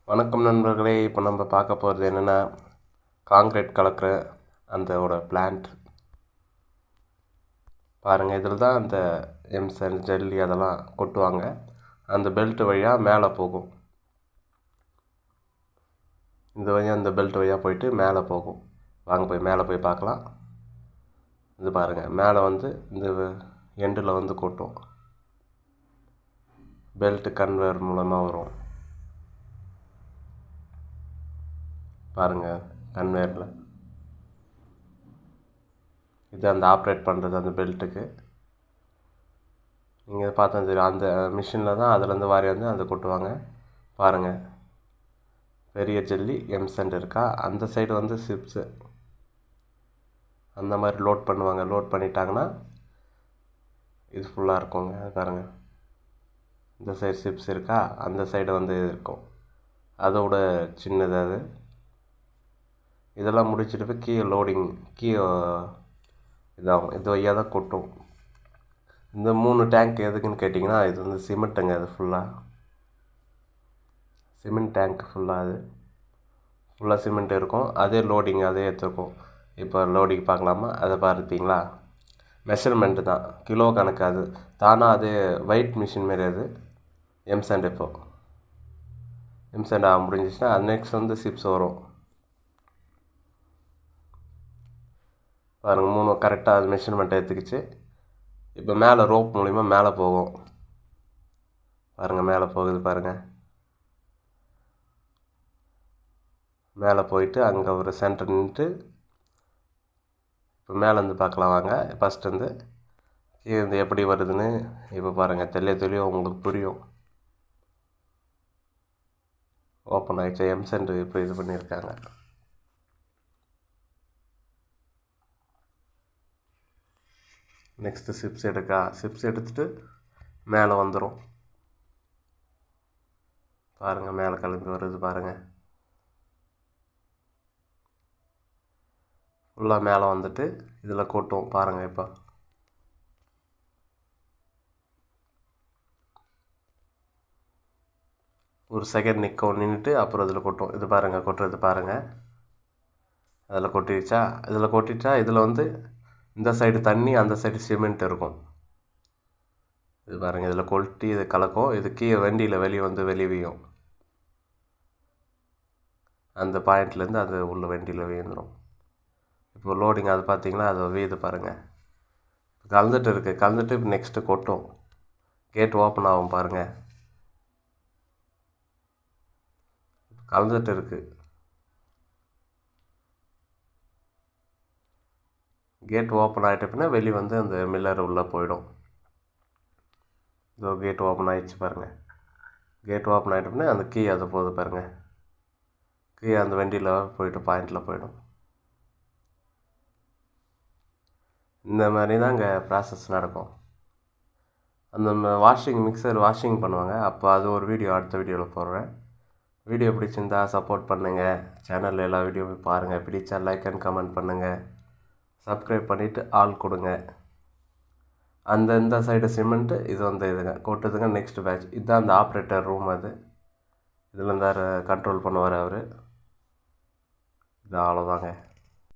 வணக்கம் நண்பர்களே. இப்போ நம்ம பார்க்க போகிறது என்னென்னா, காங்க்ரீட் கலக்கிற அந்தோட பிளான்ட் பாருங்கள். இதில் தான் அந்த எம்சன் ஜல்லி அதெல்லாம் கொட்டுவாங்க. அந்த பெல்ட் வழியாக மேலே போகும். இந்த வழியாக அந்த பெல்ட் வழியாக போயிட்டு மேலே போகும். வாங்க போய் மேலே போய் பார்க்கலாம். இது பாருங்கள், மேலே வந்து இந்த எண்டில் வந்து கொட்டும். பெல்ட் கன்வேயர் மூலமாக வரும் பாருங்கள். கன்வேயரில் இது அந்த ஆப்ரேட் பண்ணுறது அந்த பெல்ட்டுக்கு. நீங்கள் பார்த்தா தெரியும், அந்த மிஷினில் தான் அதுலேருந்து வாரி வந்து அதை கொட்டுவாங்க. பாருங்கள், பெரிய ஜல்லி எம்சண்ட் இருக்கா, அந்த சைடு வந்து சிப்ஸு அந்த மாதிரி லோட் பண்ணுவாங்க. லோட் பண்ணிட்டாங்கன்னா இது ஃபுல்லாக இருக்குங்க. பாருங்கள், இந்த சைடு சிப்ஸ் இருக்கா, அந்த சைடு வந்து இருக்கும். அதோட சின்னது அது. இதெல்லாம் முடிச்சுட்டு போய் கீழே லோடிங் இதாகும். இது வழியாக தான் கொட்டும். இந்த 3 டேங்க் எதுக்குன்னு கேட்டிங்கன்னா, இது வந்து சிமெண்ட்டுங்க. அது ஃபுல்லாக சிமெண்ட் டேங்க். ஃபுல்லாக சிமெண்ட் இருக்கும். அதே லோடிங் அதே எடுத்துருக்கும். இப்போ லோடிங் பார்க்கலாமா? அதை பார்த்தீங்களா, மெஷர்மெண்ட்டு தான், கிலோ கணக்கு. அது தானாக அது வெயிட் மிஷின் மாரி. அது எம்சண்ட். இப்போது எம்சண்ட் முடிஞ்சிச்சுன்னா அது நெக்ஸ்ட் வந்து சிப்ஸ் வரும். பாருங்கள், 3 கரெக்டாக அது மெஷர்மெண்ட் எடுத்துக்கிச்சு. இப்போ மேலே ரோப் மூலிமா மேலே போகும். பாருங்கள், மேலே போகுது பாருங்கள். மேலே போயிட்டு அங்கே ஒரு சென்டர் நின்றுட்டு இப்போ மேலேருந்து பார்க்கலாம் வாங்க. ஃபஸ்ட்டு இது எப்படி வருதுன்னு இப்போ பாருங்கள். தெளிவாக உங்களுக்கு புரியும். ஓப்பன் ஆகிடுச்சு. எம்சண்ட் இப்போ இது பண்ணியிருக்காங்க. நெக்ஸ்ட்டு சிப்ஸ் சிப்ஸ் எடுத்துகிட்டு மேலே வந்துடும். பாருங்கள், மேலே கிளம்பி வருது பாருங்கள். ஃபுல்லாக மேலே வந்துட்டு இதில் கொட்டும் பாருங்கள். இப்போ ஒரு செகண்ட் நின்றுட்டு அப்புறம் இதில் கொட்டும். இது பாருங்கள், கொட்டுறது பாருங்கள். அதில் கொட்டிடுச்சா? இதில் வந்து இந்த சைடு தண்ணி, அந்த சைடு சிமெண்ட் இருக்கும். இது பாருங்கள், இதில் கொட்டி இது கலக்கும். இது கீழே வண்டியில் வெளியே வந்து வெளியும். அந்த பாயிண்ட்லேருந்து அது உள்ள வண்டியில் வீழ்ந்துடும். இப்போ லோடிங் அது பார்த்தீங்களா, அது வீது பாருங்கள். கலந்துட்டு இப்போ நெக்ஸ்ட்டு கொட்டும். கேட் ஓப்பன் ஆகும் பாருங்கள். கலந்துட்டு இருக்குது. கேட் ஓப்பன் ஆகிட்ட பின்னா வெளியே வந்து அந்த மில்லர் உள்ளே போயிடும். இதோ கேட் ஓப்பன் ஆகிடுச்சு பாருங்கள். கேட் ஓப்பன் ஆகிட்ட பின்னா அந்த கீ அதை போகுது பாருங்கள். கீ அந்த வண்டியில் போய்ட்டு பாயிண்டில் போயிடும். இந்த மாதிரி தான் இங்கே ப்ராசஸ் நடக்கும். அந்த மிக்சர் வாஷிங் பண்ணுவாங்க. அப்போ அது ஒரு வீடியோ அடுத்த வீடியோவில் போடுறேன். வீடியோ பிடிச்சிருந்தா சப்போர்ட் பண்ணுங்கள். சேனலில் எல்லா வீடியோவும் பாருங்கள். பிடிச்சா லைக் அண்ட் கமெண்ட் பண்ணுங்கள். சப்ஸ்கிரைப் பண்ணிவிட்டு ஆல் கொடுங்க. இந்த சைடு சிமெண்ட்டு, இது வந்து இதுங்க கொட்டுதுங்க. நெக்ஸ்ட் பேட்ச் இதுதான் அந்த ஆப்ரேட்டர் ரூம். அது இதில் இருந்தார் கண்ட்ரோல் பண்ணுவார் அவர். இது அவ்வளோதாங்க.